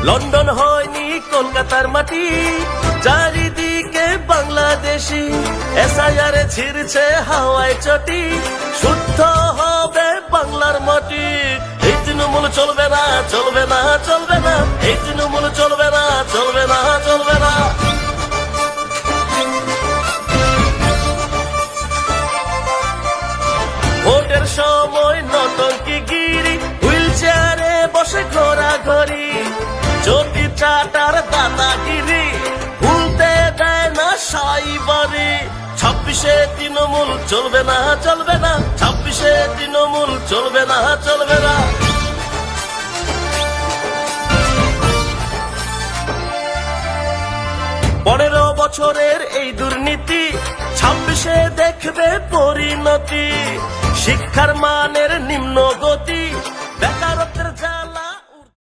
London হয়নি কলকাতার মাটি, চারিদিকে বাংলাদেশি। এসআইআর ছিড়ছে হাওয়ায় চটি, শুদ্ধ হবে বাংলার মাটি। এই তৃণমূল চলবে না, চলবে না, চলবে না। এই তৃণমূল চলবে না, চলবে না, চলবে না। ভোটের সময় নটঙ্কি গিরি, হুইল চেয়ারে বসে ঘোরাঘুরি। জ্যোতি চাটার দাদাগিরি, ভুলতে দেয় না সাইবারি। 26-এ তৃণমূল চলবে না, চলবে না। 26-এ তৃণমূল চলবে না, চলবে না। পনেরো বছরের এই দুর্নীতি 26-এ দেখবে পরিণতি। শিক্ষার মানের নিম্ন গতি,